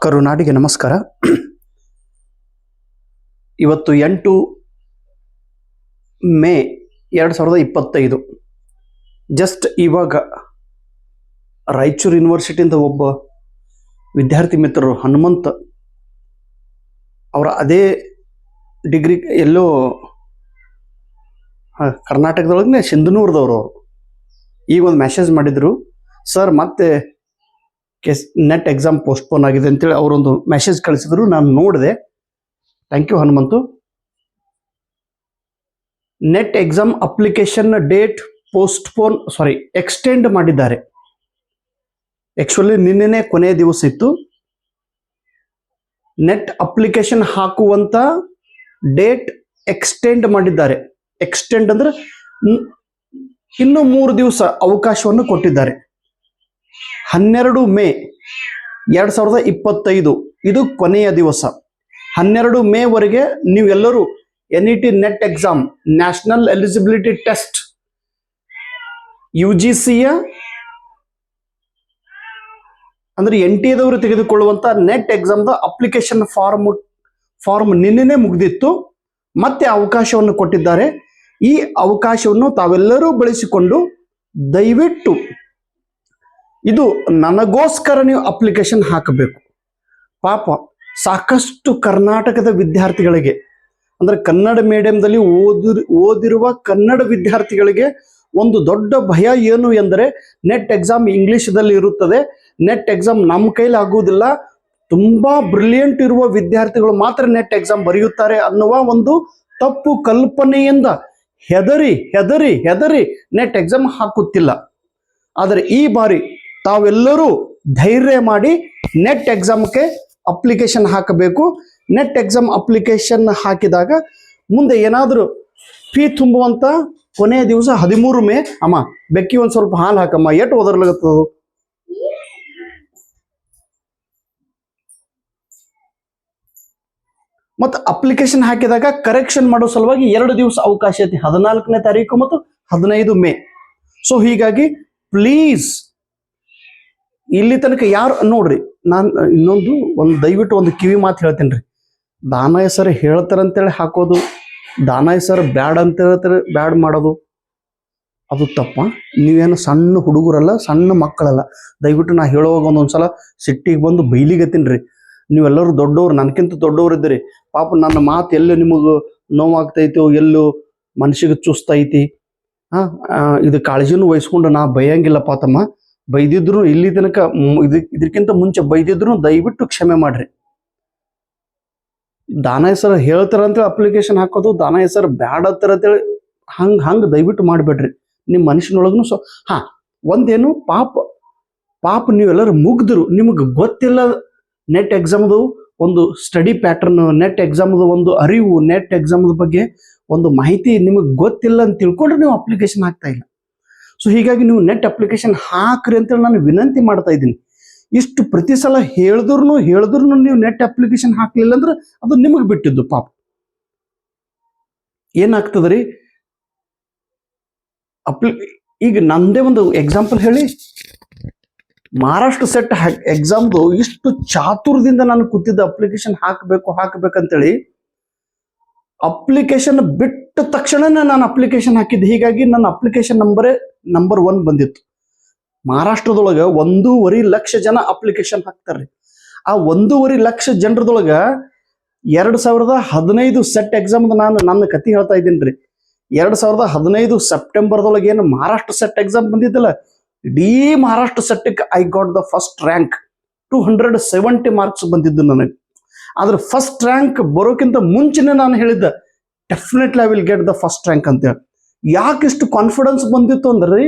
ಕರುನಾಡಿಗೆ ನಮಸ್ಕಾರ. ಇವತ್ತು 8 ಮೇ 2025. ಜಸ್ಟ್ ಇವಾಗ ರಾಯಚೂರು ಯೂನಿವರ್ಸಿಟಿಯಿಂದ ಒಬ್ಬ ವಿದ್ಯಾರ್ಥಿ ಮಿತ್ರರು ಹನುಮಂತ್ ಅವರ ಅದೇ ಡಿಗ್ರಿ ಎಲ್ಲೋ ಕರ್ನಾಟಕದೊಳಗೆ ಸಿಂಧನೂರದವರು ಅವರು ಈಗ ಒಂದು ಮೆಸೇಜ್ ಮಾಡಿದ್ರು, ಸರ್ ಮತ್ತೆ ನೆಟ್ ಎಕ್ಸಾಮ್ ಪೋಸ್ಟ್ಪೋನ್ ಆಗಿದೆ ಅಂತೇಳಿ ಅವರೊಂದು ಮೆಸೇಜ್ ಕಳಿಸಿದ್ರು. ನಾನು ನೋಡಿದೆ. Thank you Hanumanthu. NET exam application date extend ಮಾಡಿದ್ದಾರೆ. ಆಕ್ಚುಲಿ ನಿನ್ನೆನೇ ಕೊನೆಯ ದಿವಸ ಇತ್ತು. ನೆಟ್ ಅಪ್ಲಿಕೇಶನ್ ಹಾಕುವಂತ ಡೇಟ್ ಎಕ್ಸ್ಟೆಂಡ್ ಮಾಡಿದ್ದಾರೆ. ಎಕ್ಸ್ಟೆಂಡ್ ಅಂದ್ರೆ ಇನ್ನು 3 ದಿವಸ ಅವಕಾಶವನ್ನು ಕೊಟ್ಟಿದ್ದಾರೆ. 12 ಮೇ 2025 ಇದು ಕೊನೆಯ ದಿವಸ. 12 ಮೇ ವರೆಗೆ ನೀವೆಲ್ಲರೂ NET net exam, national eligibility test, UGCಯ ಅಂದ್ರೆ NTA ತೆಗೆದುಕೊಳ್ಳುವಂತ ನೆಟ್ ಎಕ್ಸಾಮ್ದ ಅಪ್ಲಿಕೇಶನ್ ಫಾರ್ಮ್ ನಿನ್ನೆನೆ ಮುಗಿದಿತ್ತು. ಮತ್ತೆ ಅವಕಾಶವನ್ನು ಕೊಟ್ಟಿದ್ದಾರೆ. ಈ ಅವಕಾಶವನ್ನು ತಾವೆಲ್ಲರೂ ಬಳಸಿಕೊಂಡು ದಯವಿಟ್ಟು ಇದು ನನಗೋಸ್ಕರ ನೀವು ಅಪ್ಲಿಕೇಶನ್ ಹಾಕಬೇಕು. ಪಾಪ ಸಾಕಷ್ಟು ಕರ್ನಾಟಕದ ವಿದ್ಯಾರ್ಥಿಗಳಿಗೆ ಅಂದ್ರೆ ಕನ್ನಡ ಮೀಡಿಯಂದಲ್ಲಿ ಓದಿರುವ ಕನ್ನಡ ವಿದ್ಯಾರ್ಥಿಗಳಿಗೆ ಒಂದು ದೊಡ್ಡ ಭಯ ಏನು ಎಂದರೆ ನೆಟ್ ಎಕ್ಸಾಮ್ ಇಂಗ್ಲಿಷ್ದಲ್ಲಿ ಇರುತ್ತದೆ, ನೆಟ್ ಎಕ್ಸಾಮ್ ನಮ್ಮ ಕೈಲಿ ಆಗುವುದಿಲ್ಲ, ತುಂಬಾ ಬ್ರಿಲಿಯಂಟ್ ಇರುವ ವಿದ್ಯಾರ್ಥಿಗಳು ಮಾತ್ರ ನೆಟ್ ಎಕ್ಸಾಮ್ ಬರೆಯುತ್ತಾರೆ ಅನ್ನುವ ಒಂದು ತಪ್ಪು ಕಲ್ಪನೆಯಿಂದ ಹೆದರಿ ಹೆದರಿ ಹೆದರಿ ನೆಟ್ ಎಕ್ಸಾಮ್ ಹಾಕುತ್ತಿಲ್ಲ. ಆದರೆ ಈ ಬಾರಿ ತಾವೆಲ್ಲರೂ ಧೈರ್ಯ ಮಾಡಿ ನೆಟ್ ಎಕ್ಸಾಮ್ಗೆ ಅಪ್ಲಿಕೇಶನ್ ಹಾಕಬೇಕು. ನೆಟ್ ಎಕ್ಸಾಮ್ ಅಪ್ಲಿಕೇಶನ್ ಹಾಕಿದಾಗ ಮುಂದೆ ಏನಾದರೂ ಫೀ ತುಂಬುವಂತ ಕೊನೆಯ ದಿವಸ 13 ಮೇ. ಅಮ್ಮ ಬೆಕ್ಕಿ ಒಂದು ಸ್ವಲ್ಪ ಹಾಲು ಹಾಕಮ್ಮ, ಎಷ್ಟು ಓದರ್ಲಾಗತ್ತದು. ಮತ್ತು ಅಪ್ಲಿಕೇಶನ್ ಹಾಕಿದಾಗ ಕರೆಕ್ಷನ್ ಮಾಡೋ ಸಲುವಾಗಿ 2 ದಿವಸ ಅವಕಾಶ ಐತಿ, 14ನೇ ತಾರೀಕು ಮತ್ತು 15 ಮೇ. ಸೊ ಹೀಗಾಗಿ ಪ್ಲೀಸ್ ಇಲ್ಲಿ ತನಕ ಯಾರು ನೋಡ್ರಿ, ನಾನು ಒಂದು ದಯವಿಟ್ಟು ಒಂದು ಕಿವಿ ಮಾತು ಹೇಳ್ತೀನಿ ರೀ. ದಾನ ಹೆಸರು ಹೇಳ್ತಾರಂತೇಳಿ ಹಾಕೋದು, ದಾನ ಹೆಸರು ಬ್ಯಾಡ್ ಅಂತ ಹೇಳ್ತಾರೆ ಬ್ಯಾಡ್ ಮಾಡೋದು, ಅದು ತಪ್ಪ. ನೀವೇನು ಸಣ್ಣ ಹುಡುಗರಲ್ಲ, ಸಣ್ಣ ಮಕ್ಕಳಲ್ಲ. ದಯವಿಟ್ಟು ನಾ ಹೇಳುವಾಗ ಒಂದೊಂದ್ಸಲ ಸಿಟ್ಟಿಗೆ ಬಂದು ಬೈಲಿಗತ್ತೀನಿ ರೀ. ನೀವೆಲ್ಲರೂ ದೊಡ್ಡವ್ರು, ನನಗಿಂತ ದೊಡ್ಡವ್ರು ಇದ್ದೀರಿ. ಪಾಪ ನನ್ನ ಮಾತು ಎಲ್ಲೂ ನಿಮಗೆ ನೋವಾಗ್ತೈತೋ, ಎಲ್ಲೂ ಮನಸ್ಸಿಗೆ ಚುಸ್ತೈತಿ, ಇದು ಕಾಳಜಿನೂ ವಹಿಸ್ಕೊಂಡು ನಾ ಬೈಯಂಗಿಲ್ಲಪ್ಪ ತಮ್ಮ. ಬೈದಿದ್ರು ಇಲ್ಲಿ ತನಕ ಇದಕ್ಕಿಂತ ಮುಂಚೆ ಬೈದಿದ್ರು ದಯವಿಟ್ಟು ಕ್ಷಮೆ ಮಾಡ್ರಿ. ದಾನ ಹೆಸರು ಹೇಳ್ತಾರಂತೇಳಿ ಅಪ್ಲಿಕೇಶನ್ ಹಾಕೋದು, ದಾನ ಹೆಸರು ಬ್ಯಾಡ ಅಂತೇಳಿ ಹಂಗೆ ದಯವಿಟ್ಟು ಮಾಡಬೇಡ್ರಿ. ನಿಮ್ಮ ಮನುಷ್ಯನೊಳಗೂ ಒಂದೇನು ಪಾಪ ನೀವೆಲ್ಲರೂ ಮುಗ್ದರು, ನಿಮಗೆ ಗೊತ್ತಿಲ್ಲ ನೆಟ್ ಎಕ್ಸಾಮ್ದು ಒಂದು ಸ್ಟಡಿ ಪ್ಯಾಟರ್ನ್, ನೆಟ್ ಎಕ್ಸಾಮ್ದು ಒಂದು ಅರಿವು, ನೆಟ್ ಎಕ್ಸಾಮ್ದ ಬಗ್ಗೆ ಒಂದು ಮಾಹಿತಿ ನಿಮಗೆ ಗೊತ್ತಿಲ್ಲ ಅಂತ ತಿಳ್ಕೊಂಡ್ರೆ ನೀವು ಅಪ್ಲಿಕೇಶನ್ ಹಾಕ್ತಾ ಇಲ್ಲ. ಸೊ ಹೀಗಾಗಿ ನೀವು ನೆಟ್ ಅಪ್ಲಿಕೇಶನ್ ಹಾಕ್ರಿ ಅಂತೇಳಿ ನಾನು ವಿನಂತಿ ಮಾಡ್ತಾ ಇದ್ದೀನಿ. ಇಷ್ಟು ಪ್ರತಿ ಸಲ ಹೇಳಿದ್ರು ನೀವು ನೆಟ್ ಅಪ್ಲಿಕೇಶನ್ ಹಾಕ್ಲಿಲ್ಲ ಅಂದ್ರೆ ಅದು ನಿಮಗೆ ಬಿಟ್ಟಿದ್ದು. ಪಾಪ ಏನಾಗ್ತದ್ರಿ, ಈಗ ನಂದೇ ಒಂದು ಎಕ್ಸಾಂಪಲ್ ಹೇಳಿ. ಮಹಾರಾಷ್ಟ್ರ ಸೆಟ್ ಎಕ್ಸಾಮ್ದು ಇಷ್ಟು ಚಾತುರ್ಯದಿಂದ ನಾನು ಕೂತಿದ್ದ ಅಪ್ಲಿಕೇಶನ್ ಹಾಕ್ಬೇಕಂತೇಳಿ. ಅಪ್ಲಿಕೇಶನ್ ಬಿಟ್ಟ ತಕ್ಷಣನೇ ನಾನು ಅಪ್ಲಿಕೇಶನ್ ಹಾಕಿದ್ದೆ. ಹೀಗಾಗಿ ನನ್ನ ಅಪ್ಲಿಕೇಶನ್ ನಂಬರ್ 1 ಬಂದಿತ್ತು. ಮಹಾರಾಷ್ಟ್ರದೊಳಗೆ 1.5 ಲಕ್ಷ ಜನ ಅಪ್ಲಿಕೇಶನ್ ಹಾಕ್ತಾರೆ. ಆ 1.5 ಲಕ್ಷ ಜನರದೊಳಗ 2015 ಸೆಟ್ ಎಕ್ಸಾಮ್ ನನ್ನ ಕತಿ ಹೇಳ್ತಾ ಇದ್ದೀನಿ ರೀ. 2015 ಸೆಪ್ಟೆಂಬರ್ದೊಳಗೆ ಏನು ಮಹಾರಾಷ್ಟ್ರ ಸೆಟ್ ಎಕ್ಸಾಮ್ ಬಂದಿದ್ದಲ್ಲ, ಇಡೀ ಮಹಾರಾಷ್ಟ್ರ ಸೆಟ್ಗೆ I got the first rank. 270 marks ಬಂದಿದ್ದು ನನಗೆ. ಆದ್ರೆ ಫಸ್ಟ್ ರ್ಯಾಂಕ್ ಬರೋಕ್ಕಿಂತ ಮುಂಚೆನೆ ನಾನು ಹೇಳಿದ್ದೆ definitely I will get the first rank ಅಂತೇಳಿ. ಯಾಕೆ ಇಷ್ಟು ಕಾನ್ಫಿಡೆನ್ಸ್ ಬಂದಿತ್ತು ಅಂದ್ರೆ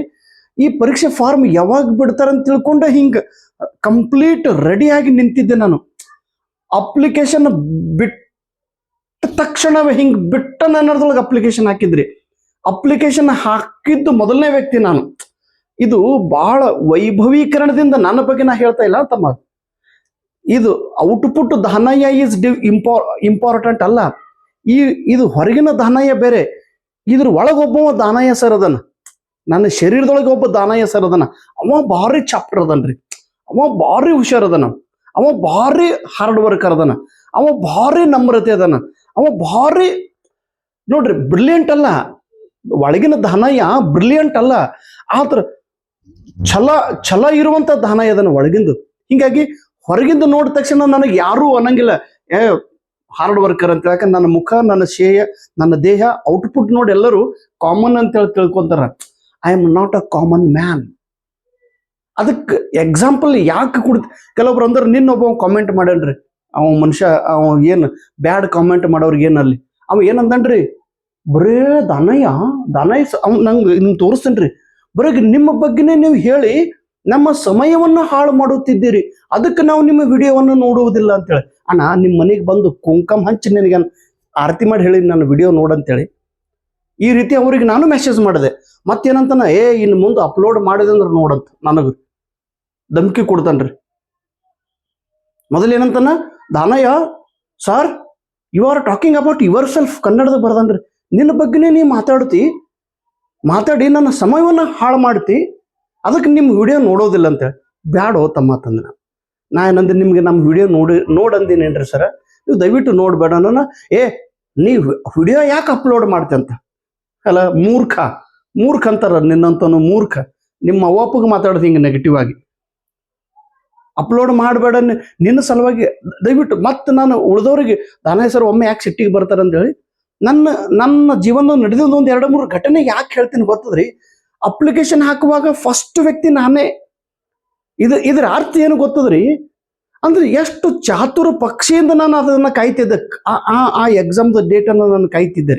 ಈ ಪರೀಕ್ಷೆ ಫಾರ್ಮ್ ಯಾವಾಗ ಬಿಡ್ತಾರಂತ ತಿಳ್ಕೊಂಡೆ ಹಿಂಗೆ ಕಂಪ್ಲೀಟ್ ರೆಡಿ ಆಗಿ ನಿಂತಿದ್ದೆ ನಾನು. ಅಪ್ಲಿಕೇಶನ್ ಬಿಟ್ಟ ತಕ್ಷಣವೇ ಹಿಂಗೆ ಬಿಟ್ಟ ನನ್ನದ್ರೊಳಗೆ ಅಪ್ಲಿಕೇಶನ್ ಹಾಕಿದ್ರಿ. ಅಪ್ಲಿಕೇಶನ್ ಹಾಕಿದ್ದು ಮೊದಲನೇ ವ್ಯಕ್ತಿ ನಾನು. ಇದು ಬಹಳ ವೈಭವೀಕರಣದಿಂದ ನನ್ನ ಬಗ್ಗೆ ನಾ ಹೇಳ್ತಾ ಇಲ್ಲ ತಮ್ಮ. ಇದು ಔಟ್ಪುಟ್ ಧನಯ ಈಸ್ ಇಂಪಾರ್ಟೆಂಟ್ ಅಲ್ಲ. ಇದು ಹೊರಗಿನ ದಾನಯ್ಯ ಬೇರೆ, ಇದ್ರ ಒಳಗೊಬ್ಬ ದಾನಯ್ಯ ಸರ್ ಅದನ. ನನ್ನ ಶರೀರದೊಳಗೆ ಒಬ್ಬ ದಾನಯ್ಯ ಸರ್ ಅದನ. ಅವ ಭಾರಿ ಚಾಪ್ಟರ್ ಅದನ್ರಿ, ಅವ ಭಾರಿ ಹುಷಾರ್ ಅದನ, ಅವ ಭಾರಿ ಹಾರ್ಡ್ ವರ್ಕರ್ ಅದನ, ಅವ ಭಾರಿ ನಮ್ರತೆ ಅದನ, ಅವ ಭಾರಿ ನೋಡ್ರಿ ಬ್ರಿಲಿಯಂಟ್ ಅಲ್ಲ. ಒಳಗಿನ ದಾನಯ್ಯ ಬ್ರಿಲಿಯಂಟ್ ಅಲ್ಲ, ಆದ್ರ ಛಲ ಇರುವಂತ ದಾನಯ್ಯ ಅದನ ಒಳಗಿಂದು. ಹಿಂಗಾಗಿ ಹೊರಗಿಂದ ನೋಡಿದ ತಕ್ಷಣ ನನಗೆ ಯಾರೂ ಅನ್ನಂಗಿಲ್ಲ ಹಾರ್ಡ್ ವರ್ಕರ್ ಅಂತ. ಯಾಕಂದ್ರೆ ನನ್ನ ಮುಖ, ನನ್ನ ಶೇಯ, ನನ್ನ ದೇಹ ಔಟ್ಪುಟ್ ನೋಡಿ ಎಲ್ಲರೂ ಕಾಮನ್ ಅಂತ ಹೇಳಿ ತಿಳ್ಕೊಂತಾರ. I am not a common man. ಅದಕ್ಕೆ ಎಕ್ಸಾಂಪಲ್ ಯಾಕೆ ಕೆಲವೊಬ್ರು ಅಂದ್ರೆ ನಿನ್ನೊಬ್ಬ ಕಾಮೆಂಟ್ ಮಾಡನ್ರಿ, ಅವ ಮನುಷ್ಯ ಅವ ಏನು ಬ್ಯಾಡ್ ಕಾಮೆಂಟ್ ಮಾಡೋರ್ಗೆ ಏನಲ್ಲಿ ಅವ ಏನಂದನ್ರಿ, ಬರೇ ದಾನಯ್ಯ ಅವ್ ನಂಗೆ ನಿಮ್ಗೆ ತೋರಿಸ್ತೇನ್ರಿ, ಬರೀ ನಿಮ್ಮ ಬಗ್ಗೆನೇ ನೀವು ಹೇಳಿ ನಮ್ಮ ಸಮಯವನ್ನು ಹಾಳು ಮಾಡುತ್ತಿದ್ದೀರಿ, ಅದಕ್ಕೆ ನಾವು ನಿಮ್ಮ ವಿಡಿಯೋವನ್ನು ನೋಡುವುದಿಲ್ಲ ಅಂತೇಳಿ. ಅಣ್ಣ ನಿಮ್ಮ ಮನೆಗೆ ಬಂದು ಕುಂಕಮ್ ಹಂಚಿ ನಿನಗೆ ಆರತಿ ಮಾಡಿ ಹೇಳಿ ನನ್ನ ವಿಡಿಯೋ ನೋಡಂತೇಳಿ ಈ ರೀತಿ ಅವ್ರಿಗೆ ನಾನು ಮೆಸೇಜ್ ಮಾಡಿದೆ. ಮತ್ತೇನಂತಾನ, ಇನ್ನು ಮುಂದೆ ಅಪ್ಲೋಡ್ ಮಾಡಿದೆ ಅಂದ್ರೆ ನೋಡಂತ ನನಗೆ ಧಮಕಿ ಕೊಡ್ತಾನ್ರಿ. ಮೊದಲೇನಂತಾನ, Danayya sir you are talking about yourself, ಕನ್ನಡದ ಬರ್ದನ್ರಿ, ನಿನ್ನ ಬಗ್ಗೆನೇ ನೀ ಮಾತಾಡಿ ನನ್ನ ಸಮಯವನ್ನು ಹಾಳು ಮಾಡ್ತಿ, ಅದಕ್ಕೆ ನಿಮ್ಮ ವಿಡಿಯೋ ನೋಡೋದಿಲ್ಲ ಅಂತೇಳಿ. ಬ್ಯಾಡೋ ತಮ್ಮ ತಂದ ನಾ ಏನಂದ್ರೆ, ನಿಮ್ಗೆ ನಮ್ಮ ವಿಡಿಯೋ ನೋಡಂದಿನೇನ್ರಿ ಸರ, ನೀವು ದಯವಿಟ್ಟು ನೋಡ್ಬೇಡ. ನೀವು ವಿಡಿಯೋ ಯಾಕೆ ಅಪ್ಲೋಡ್ ಮಾಡ್ತೆ ಅಂತ. ಅಲ್ಲ ಮೂರ್ಖ ಅಂತಾರ ನಿನ್ನಂತನು ಮೂರ್ಖ. ನಿಮ್ಮ ಅವ್ವಪ್ಪಗೆ ಮಾತಾಡೋದು ಹಿಂಗೆ ನೆಗೆಟಿವ್ ಆಗಿ ಅಪ್ಲೋಡ್ ಮಾಡಬೇಡ ನಿನ್ನ ಸಲುವಾಗಿ ದಯವಿಟ್ಟು. ಮತ್ತೆ ನಾನು ಉಳಿದವ್ರಿಗೆ ದಾನಯ್ಯ ಸರ್ ಒಮ್ಮೆ ಯಾಕೆ ಸಿಟ್ಟಿಗೆ ಬರ್ತಾರೆ ಅಂತೇಳಿ ನನ್ನ ಜೀವನ ನಡೆದೊಂದು 2-3 ಘಟನೆ ಯಾಕೆ ಹೇಳ್ತೀನಿ ಗೊತ್ತದ್ರಿ. ಅಪ್ಲಿಕೇಶನ್ ಹಾಕುವಾಗ ಫಸ್ಟ್ ವ್ಯಕ್ತಿ ನಾನೇ. ಇದ್ರ ಅರ್ಥ ಏನು ಗೊತ್ತದ್ರಿ, ಅಂದ್ರೆ ಎಷ್ಟು ಚಾತುರ ಪಕ್ಷಿಯಿಂದ ನಾನು ಅದನ್ನ ಕಾಯ್ತಿದ್ದೆ. ಆ ಎಕ್ಸಾಮ್ದ ಡೇಟ್ ಅನ್ನು ನಾನು ಕಾಯ್ತಿದ್ದೆ.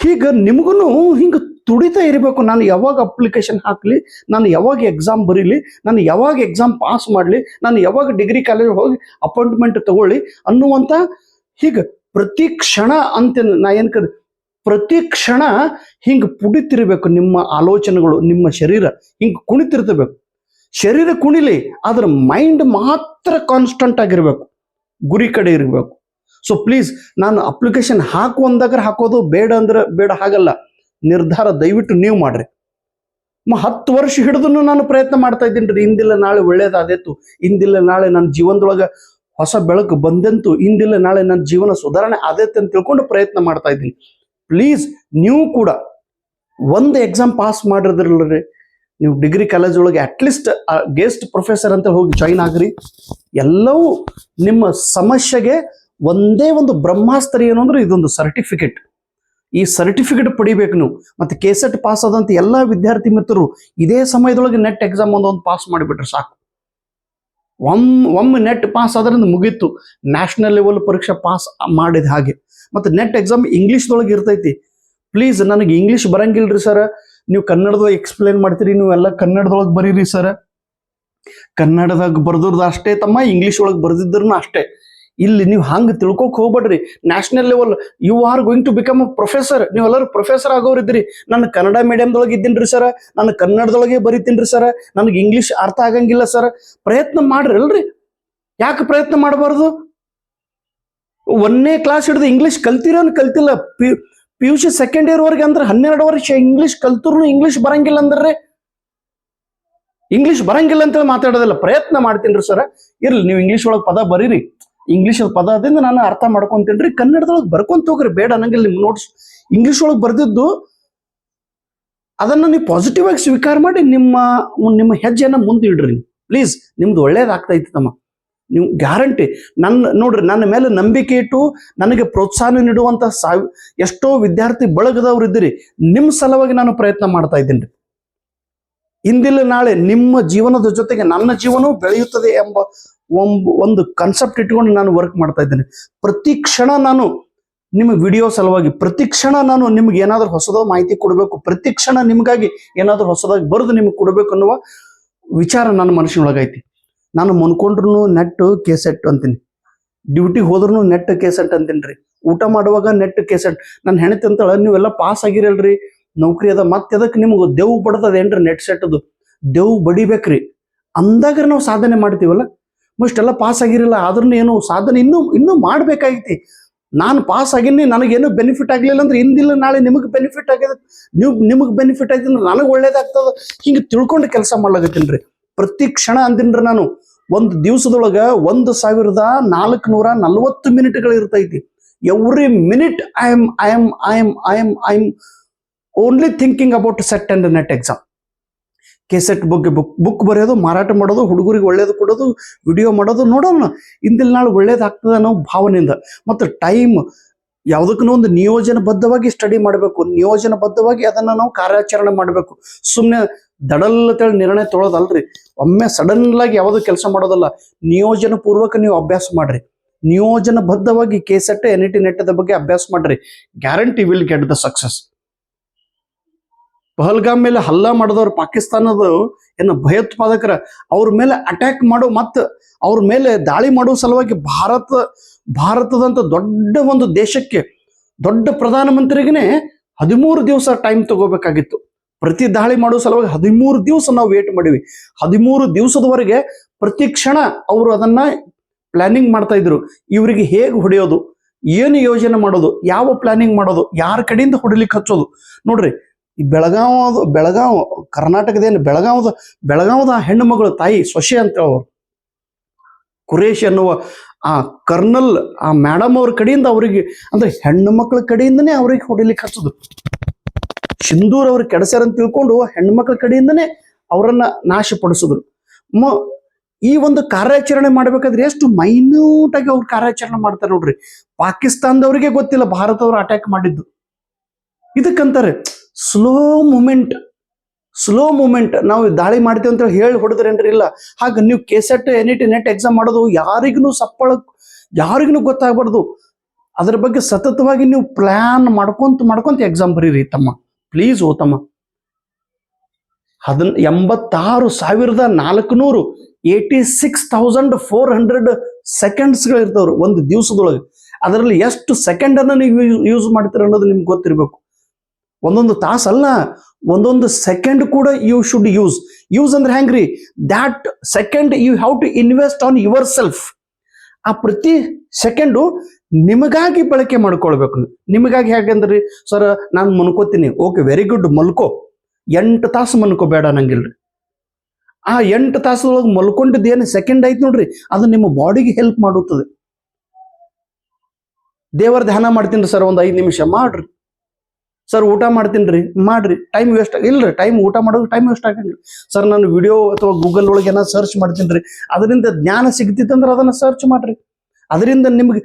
ಹೀಗ ನಿಮಗೂ ಹಿಂಗೆ ತುಡಿತಾ ಇರಬೇಕು. ನಾನು ಯಾವಾಗ ಅಪ್ಲಿಕೇಶನ್ ಹಾಕ್ಲಿ, ನಾನು ಯಾವಾಗ ಎಕ್ಸಾಮ್ ಬರೀಲಿ, ನಾನು ಯಾವಾಗ ಎಕ್ಸಾಮ್ ಪಾಸ್ ಮಾಡಲಿ, ನಾನು ಯಾವಾಗ ಡಿಗ್ರಿ ಕಾಲೇಜ್ ಹೋಗಿ ಅಪಾಯಿಂಟ್ಮೆಂಟ್ ತಗೊಳ್ಳಿ ಅನ್ನುವಂಥ ಹೀಗೆ ಪ್ರತಿ ಕ್ಷಣ ಅಂತ ನಾ ಪ್ರತಿ ಕ್ಷಣ ಹಿಂಗೆ ಪುಡಿತಿರ್ಬೇಕು. ನಿಮ್ಮ ಆಲೋಚನೆಗಳು, ನಿಮ್ಮ ಶರೀರ ಹಿಂಗೆ ಕುಣಿತಿರ್ತಿರ್ಬೇಕು. ಶರೀರ ಕುಣಿಲಿ, ಆದ್ರ ಮೈಂಡ್ ಮಾತ್ರ ಕಾನ್ಸ್ಟಂಟ್ ಆಗಿರ್ಬೇಕು, ಗುರಿ ಕಡೆ ಇರಬೇಕು. ಸೊ ಪ್ಲೀಸ್, ನಾನು ಅಪ್ಲಿಕೇಶನ್ ಅಂದಾಗ ಹಾಕೋದು, ಬೇಡ ಅಂದ್ರೆ ಬೇಡ, ಹಾಗಲ್ಲ. ನಿರ್ಧಾರ ದಯವಿಟ್ಟು ನೀವು ಮಾಡ್ರಿ. 10 ವರ್ಷ ಹಿಡಿದು ನಾನು ಪ್ರಯತ್ನ ಮಾಡ್ತಾ ಇದ್ದೀನಿ ರೀ. ಇಂದಿಲ್ಲ ನಾಳೆ ಒಳ್ಳೇದಾದೇತು, ಇಂದಿಲ್ಲ ನಾಳೆ ನನ್ನ ಜೀವನದೊಳಗೆ ಹೊಸ ಬೆಳಕು ಬಂದಂತು, ಇಂದಿಲ್ಲ ನಾಳೆ ನನ್ನ ಜೀವನ ಸುಧಾರಣೆ ಆದೈತೆ ಅಂತ ತಿಳ್ಕೊಂಡು ಪ್ರಯತ್ನ ಮಾಡ್ತಾ ಇದ್ದೀನಿ. ಪ್ಲೀಸ್ ನೀವು ಕೂಡ ಒಂದು ಎಕ್ಸಾಮ್ ಪಾಸ್ ಮಾಡಿದ್ರಲ್ರಿ, ನೀವು ಡಿಗ್ರಿ ಕಾಲೇಜ್ ಒಳಗೆ ಅಟ್ಲೀಸ್ಟ್ ಗೆಸ್ಟ್ ಪ್ರೊಫೆಸರ್ ಅಂತ ಹೋಗಿ ಜಾಯಿನ್ ಆಗ್ರಿ. ಎಲ್ಲವೂ ನಿಮ್ಮ ಸಮಸ್ಯೆಗೆ ಒಂದೇ ಒಂದು ಬ್ರಹ್ಮಾಸ್ತ್ರ ಏನು ಅಂದ್ರೆ ಇದೊಂದು ಸರ್ಟಿಫಿಕೇಟ್. ಈ ಸರ್ಟಿಫಿಕೇಟ್ ಪಡಿಬೇಕು ನೀವು. ಮತ್ತೆ ಕೆಸೆಟ್ ಪಾಸ್ ಆದಂತ ಎಲ್ಲ ವಿದ್ಯಾರ್ಥಿ ಮಿತ್ರರು ಇದೇ ಸಮಯದೊಳಗೆ ನೆಟ್ ಎಕ್ಸಾಮ್ ಒಂದೊಂದು ಪಾಸ್ ಮಾಡಿಬಿಟ್ರೆ ಸಾಕು. ಒಮ್ಮೆ ನೆಟ್ ಪಾಸ್ ಆದ್ರಿಂದ ಮುಗೀತು, ನ್ಯಾಷನಲ್ ಲೆವೆಲ್ ಪರೀಕ್ಷೆ ಪಾಸ್ ಮಾಡಿದ ಹಾಗೆ. ಮತ್ತು ನೆಟ್ ಎಕ್ಸಾಮ್ ಇಂಗ್ಲೀಷ್ದೊಳಗೆ ಇರ್ತೈತಿ. ಪ್ಲೀಸ್, ನನಗೆ ಇಂಗ್ಲೀಷ್ ಬರಂಗಿಲ್ರಿ ಸರ್, ನೀವು ಕನ್ನಡದೊಳಗೆ ಎಕ್ಸ್ಪ್ಲೇನ್ ಮಾಡ್ತೀರಿ, ನೀವೆಲ್ಲ ಕನ್ನಡದೊಳಗೆ ಬರೀರಿ ಸರ್. ಕನ್ನಡದಾಗ ಬರ್ದಿರ್ದು ಅಷ್ಟೇ ತಮ್ಮ, ಇಂಗ್ಲೀಷ್ ಒಳಗೆ ಬರ್ದಿದ್ರು ಅಷ್ಟೇ. ಇಲ್ಲಿ ನೀವು ಹಂಗೆ ತಿಳ್ಕೊಕ್ ಹೋಗ್ಬೇಡ್ರಿ. National level you are going to become a professor, ನೀವೆಲ್ಲರೂ ಪ್ರೊಫೆಸರ್ ಆಗೋರಿದ್ರಿ. ನಾನು ಕನ್ನಡ ಮೀಡಿಯಮ್ದೊಳಗೆ ಇದ್ದೀನ್ರಿ ಸರ್, ನಾನು ಕನ್ನಡದೊಳಗೆ ಬರೀತೀನಿ ಸರ್, ನನಗೆ ಇಂಗ್ಲೀಷ್ ಅರ್ಥ ಆಗಂಗಿಲ್ಲ ಸರ್. ಪ್ರಯತ್ನ ಮಾಡ್ರಿ ಅಲ್ರಿ, ಯಾಕೆ ಪ್ರಯತ್ನ ಮಾಡಬಾರ್ದು? 1ನೇ ಕ್ಲಾಸ್ ಹಿಡಿದು ಇಂಗ್ಲೀಷ್ ಕಲ್ತಿಲ್ಲ, PUC ಸೆಕೆಂಡ್ ಇಯರ್ ವರೆಗೆ ಅಂದ್ರೆ 12 ವರ್ಷ ಇಂಗ್ಲೀಷ್ ಕಲ್ತರು ಇಂಗ್ಲೀಷ್ ಬರಂಗಿಲ್ಲ ಅಂದ್ರೆ ಇಂಗ್ಲೀಷ್ ಬರಂಗಿಲ್ಲ ಅಂತೇಳಿ ಮಾತಾಡೋದಿಲ್ಲ. ಪ್ರಯತ್ನ ಮಾಡ್ತೀನಿ ಸರ್, ಇರ್ಲಿ ನೀವು ಇಂಗ್ಲೀಷ್ ಒಳಗೆ ಪದ ಬರೀರಿ, ಇಂಗ್ಲೀಷ್ ಪದ ಅದರಿಂದ ನಾನು ಅರ್ಥ ಮಾಡ್ಕೊಂತೀನಿ. ಕನ್ನಡದೊಳಗೆ ಬರ್ಕೊಂತ ಹೋಗ್ರಿ, ಬೇಡ ಅನ್ನಂಗಿಲ್ಲ. ನಿಮ್ಮ ನೋಟ್ಸ್ ಇಂಗ್ಲೀಷ್ ಒಳಗೆ ಬರ್ದಿದ್ದು ಅದನ್ನ ನೀವು ಪಾಸಿಟಿವ್ ಆಗಿ ಸ್ವೀಕಾರ ಮಾಡಿ ನಿಮ್ಮ ಹೆಜ್ಜೆನ ಮುಂದೆ ಇಡ್ರಿ. ಪ್ಲೀಸ್, ನಿಮ್ದು ಒಳ್ಳೇದಾಗ್ತೈತಿ ತಮ್ಮ, ನೀವು ಗ್ಯಾರಂಟಿ. ನೋಡ್ರಿ, ನನ್ನ ಮೇಲೆ ನಂಬಿಕೆ ಇಟ್ಟು ನನಗೆ ಪ್ರೋತ್ಸಾಹ ನೀಡುವಂತ ಎಷ್ಟೋ ವಿದ್ಯಾರ್ಥಿ ಬಳಗದವ್ರು ಇದ್ದೀರಿ. ನಿಮ್ಮ ಸಲುವಾಗಿ ನಾನು ಪ್ರಯತ್ನ ಮಾಡ್ತಾ ಇದ್ದೀನಿ. ಇಂದಿಲ್ಲ ನಾಳೆ ನಿಮ್ಮ ಜೀವನದ ಜೊತೆಗೆ ನನ್ನ ಜೀವನವೂ ಬೆಳೆಯುತ್ತದೆ ಎಂಬ ಒಂದು ಕಾನ್ಸೆಪ್ಟ್ ಇಟ್ಕೊಂಡು ನಾನು ವರ್ಕ್ ಮಾಡ್ತಾ ಇದ್ದೇನೆ. ಪ್ರತಿ ಕ್ಷಣ ನಾನು ನಿಮ್ಮ ವಿಡಿಯೋ ಸಲುವಾಗಿ, ಪ್ರತಿ ಕ್ಷಣ ನಾನು ನಿಮ್ಗೆ ಏನಾದ್ರೂ ಹೊಸದ ಮಾಹಿತಿ ಕೊಡಬೇಕು, ಪ್ರತಿ ಕ್ಷಣ ನಿಮ್ಗಾಗಿ ಏನಾದ್ರೂ ಹೊಸದಾಗಿ ಬರೆದು ನಿಮ್ಗೆ ಕೊಡಬೇಕು ಅನ್ನುವ ವಿಚಾರ ನನ್ನ ಮನಸ್ಸಿನೊಳಗೈತಿ. ನಾನು ಮುನ್ಕೊಂಡ್ರು ನೆಟ್ಟು ಕೆಸೆಟ್ ಅಂತೀನಿ. ಡ್ಯೂಟಿಗೆ ಹೋದ್ರೂ ನೆಟ್ ಕೇಸೆಟ್ ಅಂತೀನ್ರಿ, ಊಟ ಮಾಡುವಾಗ ನೆಟ್ ಕೇಸೆಟ್. ನನ್ನ ಹೆಣತಿ ಅಂತಳ ನೀವೆಲ್ಲ ಪಾಸ್ ಆಗಿರಲ್ರಿ, ನೌಕರಿ ಅದ, ಮತ್ತೆ ಅದಕ್ಕೆ ನಿಮ್ಗೆ ದೇವ್ ಬಡ್ತದೇನ್ರಿ ನೆಟ್ ಸೆಟ್ದು, ದೇವ್ ಬಡಿಬೇಕ್ರಿ ಅಂದಾಗ ನಾವು ಸಾಧನೆ ಮಾಡ್ತೀವಲ್ಲ. ಇಷ್ಟೆಲ್ಲ ಪಾಸ್ ಆಗಿರಲ್ಲ, ಆದ್ರೂ ಏನು ಸಾಧನೆ ಇನ್ನೂ ಮಾಡ್ಬೇಕಾಗೈತಿ. ನಾನು ಪಾಸ್ ಆಗಿನಿ, ನನಗೇನು ಬೆನಿಫಿಟ್ ಆಗಲಿಲ್ಲ ಅಂದ್ರೆ ಇಂದಿಲ್ಲ ನಾಳೆ ನಿಮಗೆ ಬೆನಿಫಿಟ್ ಆಗ್ಯದ, ನಿಮಗೆ ಬೆನಿಫಿಟ್ ಆಗಿದೆ ಅಂದ್ರೆ ನನಗೆ ಒಳ್ಳೇದಾಗ್ತದ. ಹಿಂಗೆ ತಿಳ್ಕೊಂಡು ಕೆಲಸ ಮಾಡ್ಲಾಗತ್ತೀನ್ರಿ. ಪ್ರತಿ ಕ್ಷಣ ಅಂತೀನ್ರಿ ನಾನು, ಒಂದು ದಿವಸದೊಳಗ 1440 ಮಿನಿಟ್ಗಳು ಇರ್ತೈತಿ. Every minute I am only thinking about set and net exam. KSET book ಬರೆಯೋದು, ಮಾರಾಟ ಮಾಡೋದು, ಹುಡುಗರಿಗೆ ಒಳ್ಳೇದು ಕೊಡೋದು, ವಿಡಿಯೋ ಮಾಡೋದು, ನೋಡೋಣ ಇಂದಿಲ್ ನಾಳೆ ಒಳ್ಳೇದಾಗ್ತದೆ ಅನ್ನೋ ಭಾವನೆಯಿಂದ. ಮತ್ತು ಟೈಮ್ ಯಾವುದಕ್ಕೂ ಒಂದು ನಿಯೋಜನಬದ್ಧವಾಗಿ ಸ್ಟಡಿ ಮಾಡಬೇಕು, ನಿಯೋಜನಬದ್ಧವಾಗಿ ಅದನ್ನು ನಾವು ಕಾರ್ಯಾಚರಣೆ ಮಾಡಬೇಕು. ಸುಮ್ಮನೆ ದಡಲ್ಲತೇಳಿ ನಿರ್ಣಯ ತೊಳೋದಲ್ರಿ, ಒಮ್ಮೆ ಸಡನ್ಲಾಗಿ ಯಾವುದೂ ಕೆಲಸ ಮಾಡೋದಲ್ಲ. ನಿಯೋಜನ ಪೂರ್ವಕ ನೀವು ಅಭ್ಯಾಸ ಮಾಡ್ರಿ, ನಿಯೋಜನಬದ್ಧವಾಗಿ ಕೆಸೆಟ್ NET ನೆಟ್ಟದ ಬಗ್ಗೆ ಅಭ್ಯಾಸ ಮಾಡ್ರಿ. Guarantee will get the success. Pahalgam ಮೇಲೆ ಹಲ್ಲಾ ಮಾಡಿದವ್ರು ಪಾಕಿಸ್ತಾನದ ಏನು ಭಯೋತ್ಪಾದಕರ ಅವ್ರ ಮೇಲೆ ಅಟ್ಯಾಕ್ ಮಾಡೋ ಮತ್ತು ಅವ್ರ ಮೇಲೆ ದಾಳಿ ಮಾಡೋ ಸಲುವಾಗಿ ಭಾರತದಂತ ದೊಡ್ಡ ಒಂದು ದೇಶಕ್ಕೆ, ದೊಡ್ಡ ಪ್ರಧಾನಮಂತ್ರಿಗೇ 13 ದಿವಸ ಟೈಮ್ ತಗೋಬೇಕಾಗಿತ್ತು. ಪ್ರತಿ ದಾಳಿ ಮಾಡೋ ಸಲುವಾಗಿ 13 ದಿವಸ ನಾವು ವೇಟ್ ಮಾಡಿವಿ. 13 ದಿವಸದವರೆಗೆ ಪ್ರತಿ ಕ್ಷಣ ಅವರು ಅದನ್ನ ಪ್ಲಾನಿಂಗ್ ಮಾಡ್ತಾ ಇದ್ರು. ಇವರಿಗೆ ಹೇಗೆ ಹೊಡೆಯೋದು, ಏನು ಯೋಜನೆ ಮಾಡೋದು, ಯಾವ ಪ್ಲಾನಿಂಗ್ ಮಾಡೋದು, ಯಾರ ಕಡೆಯಿಂದ ಹೊಡಿಲಿಕ್ಕೆ ಹಚ್ಚೋದು. ನೋಡ್ರಿ, ಈ ಬೆಳಗಾವ್ ಕರ್ನಾಟಕದೇನು ಬೆಳಗಾವದ ಹೆಣ್ಣು ಮಗಳು ತಾಯಿ ಸೊಸೆ ಅಂತ ಅವರು ಕುರೇಶ್ ಅನ್ನುವ ಆ ಕರ್ನಲ್, ಆ ಮೇಡಮ್ ಅವ್ರ ಕಡೆಯಿಂದ ಅವರಿಗೆ, ಅಂದ್ರೆ ಹೆಣ್ಣು ಮಕ್ಕಳ ಕಡೆಯಿಂದನೇ ಅವ್ರಿಗೆ ಹೊಡಿಲಿಕ್ಕೆ ಹಚ್ಚೋದು. ಸಿಂಧೂರ್ ಅವ್ರಿಗೆ ಕೆಡಸ್ಯಾರ ಅಂತ ತಿಳ್ಕೊಂಡು ಹೆಣ್ಣು ಮಕ್ಕಳ ಕಡೆಯಿಂದನೇ ಅವರನ್ನ ನಾಶಪಡಿಸಿದ್ರು. ಈ ಒಂದು ಕಾರ್ಯಾಚರಣೆ ಮಾಡ್ಬೇಕಾದ್ರೆ ಎಷ್ಟು ಮೈನ್ಯೂಟ್ ಆಗಿ ಅವ್ರು ಕಾರ್ಯಾಚರಣೆ ಮಾಡ್ತಾರೆ ನೋಡ್ರಿ. ಪಾಕಿಸ್ತಾನದವ್ರಿಗೆ ಗೊತ್ತಿಲ್ಲ ಭಾರತದವ್ರು ಅಟ್ಯಾಕ್ ಮಾಡಿದ್ದು. ಇದಕ್ಕಂತಾರೆ ಸ್ಲೋ ಮೂಮೆಂಟ್. ನಾವು ದಾಳಿ ಮಾಡ್ತೀವಿ ಅಂತ ಹೇಳಿ ಹೊಡೆದ್ರೇನ್ರಿ, ಇಲ್ಲ. ಹಾಗೆ ನೀವು ಕೆಸೆಟ್ NET ನೆಟ್ ಎಕ್ಸಾಮ್ ಮಾಡೋದು ಯಾರಿಗೂ ಗೊತ್ತಾಗ್ಬಾರ್ದು. ಅದ್ರ ಬಗ್ಗೆ ಸತತವಾಗಿ ನೀವು ಪ್ಲಾನ್ ಮಾಡ್ಕೊಂತ ಎಕ್ಸಾಮ್ ಬರೀರಿ ತಮ್ಮ, ಪ್ಲೀಸ್. ಓ ತಮ್ಮ, 86,400 ಸೆಕೆಂಡ್ಸ್ಗಳು ಇರ್ತಾವ್ರು ಒಂದು ದಿವಸದೊಳಗೆ. ಅದರಲ್ಲಿ ಎಷ್ಟು ಸೆಕೆಂಡ್ ಅನ್ನ ನೀವು ಯೂಸ್ ಮಾಡ್ತೀರ ಅನ್ನೋದು ನಿಮ್ಗೆ ಗೊತ್ತಿರಬೇಕು. ಒಂದೊಂದು ತಾಸಲ್ಲ, ಒಂದೊಂದು ಸೆಕೆಂಡ್ ಕೂಡ ಯು ಶುಡ್ ಯೂಸ್ ಅಂದ್ರೆ ಹೆಂಗ್ರಿ, that second you have to invest on yourself. ಆ ಪ್ರತಿ ಸೆಕೆಂಡು ನಿಮಗಾಗಿ ಬಳಕೆ ಮಾಡ್ಕೊಳ್ಬೇಕು. ನಿಮಗಾಗಿ ಹೇಗಂದ್ರಿ, ಸರ್ ನಾನು ಮನ್ಕೋತೀನಿ, ಓಕೆ ವೆರಿ ಗುಡ್, ಮಲ್ಕೋ. 8 ತಾಸು ಮನ್ಕೋಬೇಡ ನಂಗಿಲ್ರಿ. ಆ 8 ತಾಸದೊಳಗೆ ಮಲ್ಕೊಂಡಿದ್ದು ಏನು ಸೆಕೆಂಡ್ ಐತಿ ನೋಡ್ರಿ, ಅದು ನಿಮ್ಮ ಬಾಡಿಗೆ ಹೆಲ್ಪ್ ಮಾಡುತ್ತದೆ. ದೇವರ ಧ್ಯಾನ ಮಾಡ್ತೀನಿ ಸರ್ ಒಂದು 5 ನಿಮಿಷ ಮಾಡ್ರಿ. ಸರ್ ಊಟ ಮಾಡ್ತೀನಿ ಮಾಡ್ರಿ, ಟೈಮ್ ವೇಸ್ಟ್ ಇಲ್ರಿ. ಊಟ ಮಾಡೋದು ಟೈಮ್ ವೇಸ್ಟ್ ಆಗಂಗಿಲ್ಲ. ಸರ್ ನಾನು ವಿಡಿಯೋ ಅಥವಾ ಗೂಗಲ್ ಒಳಗೆ ಏನೋ ಸರ್ಚ್ ಮಾಡ್ತೀನಿ, ಅದರಿಂದ ಜ್ಞಾನ ಸಿಗ್ತಿತ್ತಂದ್ರೆ ಅದನ್ನ ಸರ್ಚ್ ಮಾಡ್ರಿ. ಅದರಿಂದ ನಿಮ್ಗೆ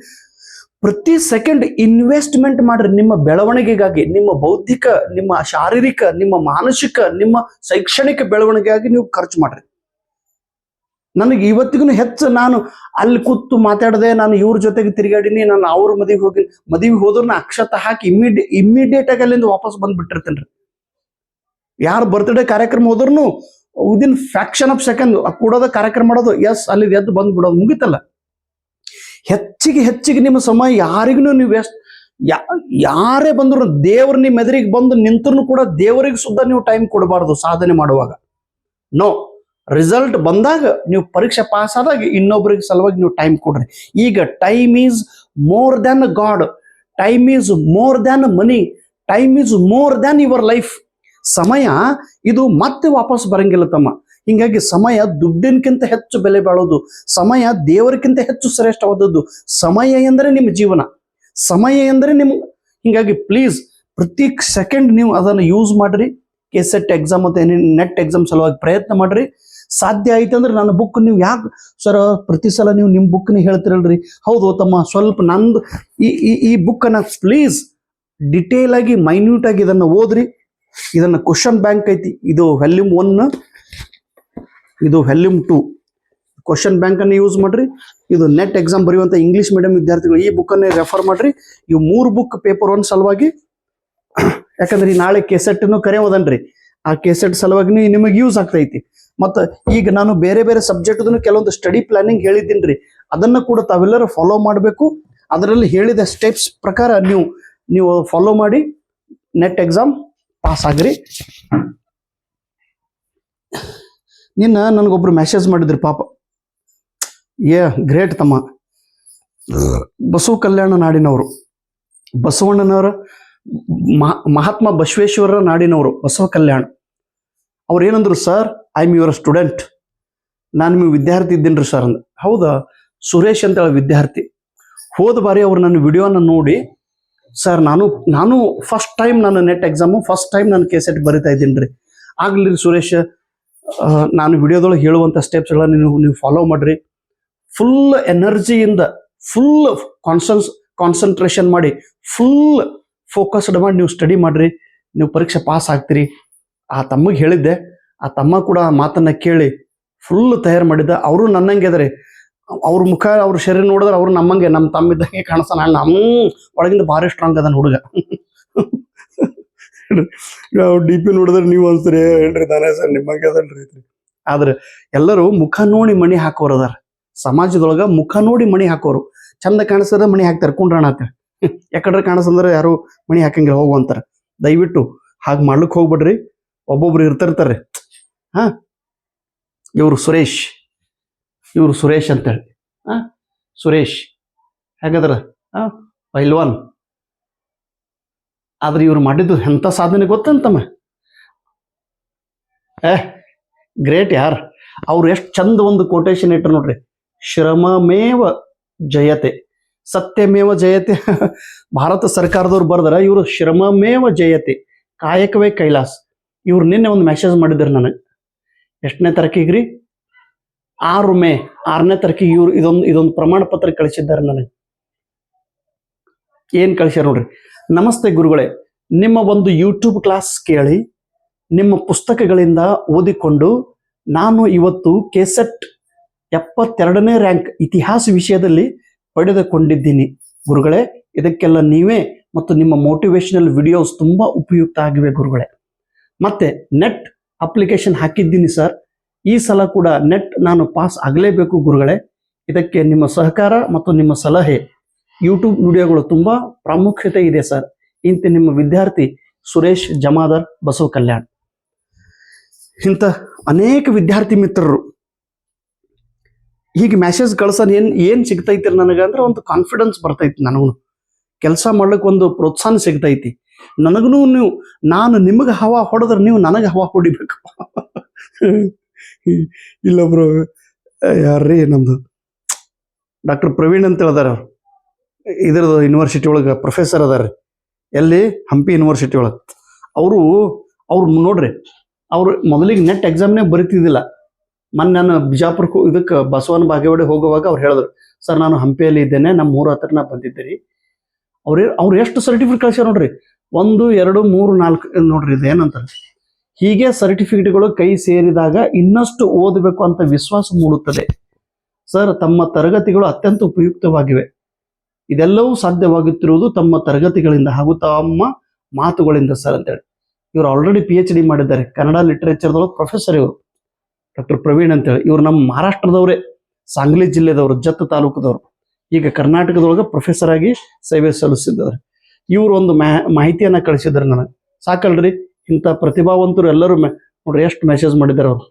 ಪ್ರತಿ ಸೆಕೆಂಡ್ ಇನ್ವೆಸ್ಟ್ಮೆಂಟ್ ಮಾಡ್ರಿ. ನಿಮ್ಮ ಬೆಳವಣಿಗೆಗಾಗಿ, ನಿಮ್ಮ ಬೌದ್ಧಿಕ, ನಿಮ್ಮ ಶಾರೀರಿಕ, ನಿಮ್ಮ ಮಾನಸಿಕ, ನಿಮ್ಮ ಶೈಕ್ಷಣಿಕ ಬೆಳವಣಿಗೆಗಾಗಿ ನೀವು ಖರ್ಚು ಮಾಡ್ರಿ. ನನಗೆ ಇವತ್ತಿಗೂ ಹೆಚ್ಚು ನಾನು ಅಲ್ಲಿ ಕೂತು ಮಾತಾಡದೆ, ನಾನು ಇವ್ರ ಜೊತೆಗೆ ತಿರುಗಾಡಿನಿ, ನಾನು ಅವ್ರ ಮದುವೆ ಹೋದ್ರೂ ಅಕ್ಷತ ಹಾಕಿ ಇಮ್ಮಿಡಿಯೇಟ್ ಆಗಿ ಅಲ್ಲಿಂದ ವಾಪಸ್ ಬಂದ್ಬಿಟ್ಟಿರ್ತೇನೆ. ಯಾರು ಬರ್ತ್ಡೇ ಕಾರ್ಯಕ್ರಮ ಹೋದ್ರೂ ವಿದಿನ್ ಫ್ಯಾಕ್ಷನ್ ಆಫ್ ಸೆಕೆಂಡ್ ಕೂಡೋದ ಕಾರ್ಯಕ್ರಮ ಮಾಡೋದು, ಎಸ್ ಅಲ್ಲಿ ಎದ್ದು ಬಂದ್ಬಿಡೋದು, ಮುಗಿತಲ್ಲ. ಹೆಚ್ಚಿಗೆ ನಿಮ್ಮ ಸಮಯ ಯಾರಿಗೂ ನೀವು ಯಾರೇ ಬಂದ್ರು, ದೇವ್ರ ನಿಮ್ಮ ಎದುರಿಗೆ ಬಂದು ನಿಂತರೂ ಕೂಡ ದೇವರಿಗೆ ಸುದ್ದ ನೀವು ಟೈಮ್ ಕೊಡಬಾರ್ದು ಸಾಧನೆ ಮಾಡುವಾಗ. ನೋ, ರಿಸಲ್ಟ್ ಬಂದಾಗ, ನೀವು ಪರೀಕ್ಷೆ ಪಾಸ್ ಆದಾಗ ಇನ್ನೊಬ್ಬರಿಗೆ ಸಲುವಾಗಿ ನೀವು ಟೈಮ್ ಕೊಡ್ರಿ. ಈಗ time is more than god, time is more than money, time is more than your life. ಸಮಯ ಇದು ಮತ್ತೆ ವಾಪಸ್ ಬರಂಗಿಲ್ಲ ತಮ್ಮ. ಹಿಂಗಾಗಿ ಸಮಯ ದುಡ್ಡಿನಕ್ಕಿಂತ ಹೆಚ್ಚು ಬೆಲೆ ಬಾಳೋದು, ಸಮಯ ದೇವರಿಗಿಂತ ಹೆಚ್ಚು ಶ್ರೇಷ್ಠವಾದದ್ದು. ಸಮಯ ಎಂದರೆ ನಿಮ್ಮ ಜೀವನ, ಸಮಯ ಎಂದರೆ ಹಿಂಗಾಗಿ ಪ್ಲೀಸ್ ಪ್ರತಿ ಸೆಕೆಂಡ್ ನೀವು ಅದನ್ನು ಯೂಸ್ ಮಾಡ್ರಿ. ಕೆಸೆಟ್ ಎಕ್ಸಾಮ್ ಮತ್ತು ನೆಟ್ ಎಕ್ಸಾಮ್ ಸಲುವಾಗಿ ಪ್ರಯತ್ನ ಮಾಡ್ರಿ. ಸಾಧ್ಯ ಆಯ್ತಂದ್ರೆ ನನ್ನ ಬುಕ್ ನೀವು ಯಾಕೆ ಸರ್ ಪ್ರತಿ ಸಲ ನೀವು ನಿಮ್ಮ ಬುಕ್ನ ಹೇಳ್ತಿರಲ್ರಿ? ಹೌದು ತಮ್ಮ, ಸ್ವಲ್ಪ ನಂದು ಈ ಬುಕ್ಕನ್ನು ಪ್ಲೀಸ್ ಡಿಟೇಲ್ ಆಗಿ ಮೈನ್ಯೂಟ್ ಆಗಿ ಇದನ್ನು ಓದ್ರಿ. ಇದನ್ನು ಕ್ವಶನ್ ಬ್ಯಾಂಕ್ ಐತಿ, ಇದು ವ್ಯಾಲ್ಯೂಮ್ 1, ಇದು ವ್ಯಾಲ್ಯೂಮ್ 2. ಕ್ವಶನ್ ಬ್ಯಾಂಕ್ ಅನ್ನು ಯೂಸ್ ಮಾಡ್ರಿ. ಇದು ನೆಟ್ ಎಕ್ಸಾಮ್ ಬರೆಯುವಂಥ ಇಂಗ್ಲೀಷ್ ಮೀಡಿಯಂ ವಿದ್ಯಾರ್ಥಿಗಳು ಈ ಬುಕ್ಕನ್ನೇ ರೆಫರ್ ಮಾಡ್ರಿ. ಇವು 3 ಬುಕ್ ಪೇಪರ್ 1 ಸಲುವಾಗಿ, ಯಾಕಂದ್ರೆ ಈ ನಾಳೆ ಕೆಸೆಟ್ನು ಕರೆಯೋದನ್ರಿ, ಆ ಕೆಸೆಟ್ ಸಲುವಾಗಿ ನಿಮಗೆ ಯೂಸ್ ಆಗ್ತೈತಿ. ಮತ್ತು ಈಗ ನಾನು ಬೇರೆ ಬೇರೆ ಸಬ್ಜೆಕ್ಟ್ದನ್ನು ಕೆಲವೊಂದು ಸ್ಟಡಿ ಪ್ಲಾನಿಂಗ್ ಹೇಳಿದ್ದೀನಿ ರೀ, ಅದನ್ನು ಕೂಡ ತಾವೆಲ್ಲರೂ ಫಾಲೋ ಮಾಡಬೇಕು. ಅದರಲ್ಲಿ ಹೇಳಿದ ಸ್ಟೆಪ್ಸ್ ಪ್ರಕಾರ ನೀವು ಫಾಲೋ ಮಾಡಿ ನೆಟ್ ಎಕ್ಸಾಮ್ ಪಾಸ್ ಆಗ್ರಿ. ನಿನ್ನ ನನಗೊಬ್ರು ಮೆಸೇಜ್ ಮಾಡಿದ್ರಿ ಪಾಪ, ಗ್ರೇಟ್ ತಮ್ಮ, ಬಸವ ಕಲ್ಯಾಣ ನಾಡಿನವರು, ಬಸವಣ್ಣನವರ ಮಹಾತ್ಮ ಬಸವೇಶ್ವರರ ನಾಡಿನವರು, ಬಸವ ಕಲ್ಯಾಣ. ಅವ್ರು ಏನಂದ್ರು, sir I am your student, ನಾನು ನಿಮಗೆ ವಿದ್ಯಾರ್ಥಿ ಇದ್ದೀನಿ ರೀ ಸರ್ ಅಂದ. ಹೌದಾ, ಸುರೇಶ್ ಅಂತ ಹೇಳಿ ವಿದ್ಯಾರ್ಥಿ. ಹೋದ ಬಾರಿ ಅವ್ರು ನನ್ನ ವಿಡಿಯೋನ ನೋಡಿ, ಸರ್ ನಾನು ಫಸ್ಟ್ ಟೈಮ್ ನಾನು ನೆಟ್ ಎಕ್ಸಾಮು ಫಸ್ಟ್ ಟೈಮ್ ನಾನು ಕೆಸೆಟ್ ಬರಿತಾ ಇದ್ದೀನಿ ರೀ. ಆಗ್ಲಿ ರೀ ಸುರೇಶ್, ನಾನು ವಿಡಿಯೋದೊಳಗೆ ಹೇಳುವಂಥ ಸ್ಟೆಪ್ಸ್ಗಳನ್ನ ನೀವು ಫಾಲೋ ಮಾಡಿರಿ. ಫುಲ್ ಎನರ್ಜಿಯಿಂದ ಫುಲ್ ಕಾನ್ಸಂಟ್ರೇಷನ್ ಮಾಡಿ ಫುಲ್ ಫೋಕಸ್ಡ್ ಮಾಡಿ ನೀವು ಸ್ಟಡಿ ಮಾಡಿರಿ, ನೀವು ಪರೀಕ್ಷೆ ಪಾಸ್ ಆಗ್ತೀರಿ. ಆ ತಮ್ಮಗೆ ಹೇಳಿದ್ದೆ, ಆ ತಮ್ಮ ಕೂಡ ಆ ಮಾತನ್ನು ಕೇಳಿ ಫುಲ್ ತಯಾರು ಮಾಡಿದ್ದ. ಅವರು ನನ್ನಂಗೆ ಅದಾರೆ, ಅವ್ರ ಮುಖ ಅವ್ರ ಶರೀರ ನೋಡಿದ್ರೆ ಅವ್ರು ನಮ್ಮಂಗೆ, ನಮ್ಮ ತಮ್ಮಿದ್ದಂಗೆ ಕಾಣಿಸ್ತಾನ. ನಮ್ಮ ಒಳಗಿಂದ ಭಾರಿ ಸ್ಟ್ರಾಂಗ್ ಅದಾನ ಹುಡುಗ. ನಾವು ಡಿ ಪಿ ನೋಡಿದ್ರೆ ನೀವು ಅನ್ಸ್ತೀರಿ ಹೇಳ್ರಿ ತಾನೇ ಸರ್ ನಿಮ್ಮಂಗೆ ಅದನ್ರಿ. ಆದ್ರೆ ಎಲ್ಲರೂ ಮುಖ ನೋಡಿ ಮಣಿ ಹಾಕೋರು ಅದಾರ ಸಮಾಜದೊಳಗ. ಮುಖ ನೋಡಿ ಮಣಿ ಹಾಕೋರು, ಚಂದ ಕಾಣಿಸ್ತದ ಮಣಿ ಹಾಕ್ತಾರೆ, ಕುಂಡ್ರಣ ಅಂತ. ಯಾಕಡ್ರೆ ಕಾಣಿಸ್ತಂದ್ರೆ ಯಾರು ಮಣಿ ಹಾಕಂಗಿಲ್ಲ, ಹೋಗುವಂತಾರ. ದಯವಿಟ್ಟು ಹಾಗೆ ಮಾಡ್ಲಿಕ್ಕೆ ಹೋಗ್ಬಿಡ್ರಿ. ಒಬ್ಬೊಬ್ರು ಇರ್ತಿರ್ತಾರೆ, ಇವರು ಸುರೇಶ್ ಅಂತೇಳಿ, ಸುರೇಶ್ ಹೇಗದ್ರ ಪೈಲ್ವಾನ್. ಆದ್ರೆ ಇವ್ರು ಮಾಡಿದ್ದು ಎಂಥ ಸಾಧನೆ ಗೊತ್ತಂತಮ್ಮ, ಗ್ರೇಟ್ ಯಾರ್. ಅವ್ರು ಎಷ್ಟು ಚಂದ ಒಂದು ಕೋಟೇಶನ್ ಇಟ್ಟರು ನೋಡ್ರಿ, ಶ್ರಮಮೇವ ಜಯತೆ ಸತ್ಯಮೇವ ಜಯತೆ. ಭಾರತ ಸರ್ಕಾರದವ್ರು ಬರ್ದಾರ, ಇವರು ಶ್ರಮಮೇವ ಜಯತೆ ಕಾಯಕವೇ ಕೈಲಾಸ್. ಇವ್ರು ನಿನ್ನೆ ಒಂದು ಮೆಸೇಜ್ ಮಾಡಿದ್ರು ನನಗೆ, ಎಷ್ಟನೇ ತಾರೀಕಿಗೆ ರೀ, 6 ಮೇ 6ನೇ ತಾರೀಕಿಗೆ ಇವ್ರು ಇದೊಂದು ಪ್ರಮಾಣ ಪತ್ರ ಕಳಿಸಿದ್ದಾರೆ ನನಗೆ. ಏನು ಕಳಿಸ್ಯಾರ ನೋಡ್ರಿ, ನಮಸ್ತೆ ಗುರುಗಳೇ, ನಿಮ್ಮ ಒಂದು ಯೂಟ್ಯೂಬ್ ಕ್ಲಾಸ್ ಕೇಳಿ ನಿಮ್ಮ ಪುಸ್ತಕಗಳಿಂದ ಓದಿಕೊಂಡು ನಾನು ಇವತ್ತು ಕೆಸೆಟ್ 72ನೇ ರ್ಯಾಂಕ್ ಇತಿಹಾಸ ವಿಷಯದಲ್ಲಿ ಪಡೆದುಕೊಂಡಿದ್ದೀನಿ ಗುರುಗಳೇ. ಇದಕ್ಕೆಲ್ಲ ನೀವೇ ಮತ್ತು ನಿಮ್ಮ ಮೋಟಿವೇಶನಲ್ ವಿಡಿಯೋಸ್ ತುಂಬ ಉಪಯುಕ್ತ ಆಗಿವೆ ಗುರುಗಳೇ. ಮತ್ತೆ ನೆಟ್ ಅಪ್ಲಿಕೇಶನ್ ಹಾಕಿದ್ದೀನಿ ಸರ್, ಈ ಸಲ ಕೂಡ ನೆಟ್ ನಾನು ಪಾಸ್ ಆಗಲೇಬೇಕು ಗುರುಗಳೇ. ಇದಕ್ಕೆ ನಿಮ್ಮ ಸಹಕಾರ ಮತ್ತು ನಿಮ್ಮ ಸಲಹೆ ಯೂಟ್ಯೂಬ್ ವಿಡಿಯೋಗಳು ತುಂಬ ಪ್ರಾಮುಖ್ಯತೆ ಇದೆ ಸರ್. ಇಂಥ ನಿಮ್ಮ ವಿದ್ಯಾರ್ಥಿ ಸುರೇಶ್ ಜಮಾದಾರ್, ಬಸವ ಕಲ್ಯಾಣ್. ಇಂಥ ಅನೇಕ ವಿದ್ಯಾರ್ಥಿ ಮಿತ್ರರು ಹೀಗೆ ಮೆಸೇಜ್ ಕಳ್ಸೋದು ಏನು ಸಿಗ್ತೈತಿ ನನಗೆ ಅಂದ್ರೆ, ಒಂದು ಕಾನ್ಫಿಡೆನ್ಸ್ ಬರ್ತೈತಿ, ನನಗೂ ಕೆಲಸ ಮಾಡ್ಲಿಕ್ಕೆ ಒಂದು ಪ್ರೋತ್ಸಾಹ ಸಿಗ್ತೈತಿ. ನನಗೂ ನಾನು ನಿಮಗೆ ಹವಾ ಹೊಡೆದ್ರೆ ನೀವು ನನಗೆ ಹವಾ ಹೊಡಿಬೇಕು. ಇಲ್ಲೊಬ್ರು ಯಾರ್ರೀ, ನಮ್ದು ಡಾಕ್ಟರ್ ಪ್ರವೀಣ್ ಅಂತ ಹೇಳಿದಾರ, ಇದ್ರದ್ದು ಯೂನಿವರ್ಸಿಟಿ ಒಳಗೆ ಪ್ರೊಫೆಸರ್ ಅದಾರ, ಎಲ್ಲಿ ಹಂಪಿ ಯೂನಿವರ್ಸಿಟಿ ಒಳಗೆ. ಅವ್ರು ನೋಡ್ರಿ, ಅವರು ಮೊದಲಿಗೆ ನೆಟ್ ಎಕ್ಸಾಮ್ನೇ ಬರಿತಿದ್ದಿಲ್ಲ. ಮೊನ್ನೆ ನಾನು ಬಿಜಾಪುರಕ್ಕೆ ಇದಕ್ಕೆ ಬಸವನ ಬಾಗೇವಾಡಿ ಹೋಗುವಾಗ ಅವ್ರು ಹೇಳಿದ್ರು, ಸರ್ ನಾನು ಹಂಪಿಯಲ್ಲಿ ಇದ್ದೇನೆ, ನಮ್ಮ ಊರ ಹತ್ರ ನಾ ಬಂದಿದ್ದೀರಿ. ಅವ್ರು ಎಷ್ಟು ಸರ್ಟಿಫಿಕೇಟ್ ಕಳ್ಸ್ಯಾರ ನೋಡ್ರಿ, 1 2 3 4 ನೋಡ್ರಿ, ಇದು ಏನಂತಾರೆ. ಹೀಗೆ ಸರ್ಟಿಫಿಕೇಟ್ಗಳು ಕೈ ಸೇರಿದಾಗ ಇನ್ನಷ್ಟು ಓದಬೇಕು ಅಂತ ವಿಶ್ವಾಸ ಮೂಡುತ್ತದೆ ಸರ್. ತಮ್ಮ ತರಗತಿಗಳು ಅತ್ಯಂತ ಉಪಯುಕ್ತವಾಗಿವೆ. ಇದೆಲ್ಲವೂ ಸಾಧ್ಯವಾಗುತ್ತಿರುವುದು ತಮ್ಮ ತರಗತಿಗಳಿಂದ ಹಾಗೂ ತಮ್ಮ ಮಾತುಗಳಿಂದ ಸರ್ ಅಂತೇಳಿ. ಇವರು ಆಲ್ರೆಡಿ PhD ಮಾಡಿದ್ದಾರೆ, ಕನ್ನಡ ಲಿಟರೇಚರ್ದೊಳಗೆ ಪ್ರೊಫೆಸರ್. ಇವರು ಡಾಕ್ಟರ್ ಪ್ರವೀಣ್ ಅಂತೇಳಿ. ಇವರು ನಮ್ಮ ಮಹಾರಾಷ್ಟ್ರದವರೇ, ಸಾಂಗ್ಲಿ ಜಿಲ್ಲೆದವರು, ಜತ್ ತಾಲೂಕದವರು. ಈಗ ಕರ್ನಾಟಕದೊಳಗೆ ಪ್ರೊಫೆಸರ್ ಆಗಿ ಸೇವೆ ಸಲ್ಲಿಸಿದ್ದಾರೆ. ಇವರು ಒಂದು ಮಾಹಿತಿಯನ್ನ ಕಳಿಸಿದ್ದಾರೆ ನನಗೆ. ಸಾಕಲ್ರಿ, ಇಂಥ ಪ್ರತಿಭಾವಂತರು ಎಲ್ಲರೂ ನೋಡ್ರಿ ಎಷ್ಟು ಮೆಸೇಜ್ ಮಾಡಿದ್ದಾರೆ ಅವರು.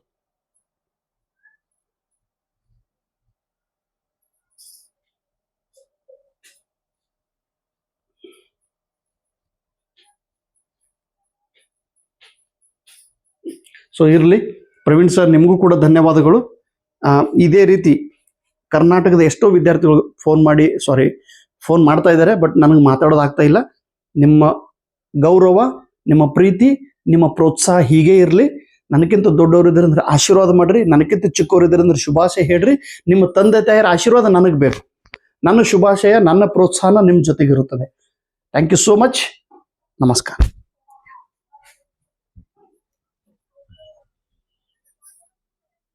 ಸೊ ಇರಲಿ ಪ್ರವೀಣ್ ಸರ್, ನಿಮಗೂ ಕೂಡ ಧನ್ಯವಾದಗಳು. ಇದೇ ರೀತಿ ಕರ್ನಾಟಕದ ಎಷ್ಟೋ ವಿದ್ಯಾರ್ಥಿಗಳು ಫೋನ್ ಮಾಡ್ತಾ ಇದ್ದಾರೆ, ಬಟ್ ನನಗೆ ಮಾತಾಡೋದಾಗ್ತಾ ಇಲ್ಲ. ನಿಮ್ಮ ಗೌರವ, ನಿಮ್ಮ ಪ್ರೀತಿ, ನಿಮ್ಮ ಪ್ರೋತ್ಸಾಹ ಹೀಗೆ ಇರಲಿ. ನನಗಿಂತ ದೊಡ್ಡವರು ಇದ್ರಂದ್ರೆ ಆಶೀರ್ವಾದ ಮಾಡ್ರಿ, ನನಗಿಂತ ಚಿಕ್ಕವರು ಇದ್ರಂದ್ರೆ ಶುಭಾಶಯ ಹೇಳ್ರಿ. ನಿಮ್ಮ ತಂದೆ ತಾಯಿಯರ ಆಶೀರ್ವಾದ ನನಗೆ ಬೇಕು. ನನ್ನ ಶುಭಾಶಯ, ನನ್ನ ಪ್ರೋತ್ಸಾಹ ನಿಮ್ಮ ಜೊತೆಗಿರುತ್ತದೆ. Thank you so much. ನಮಸ್ಕಾರ.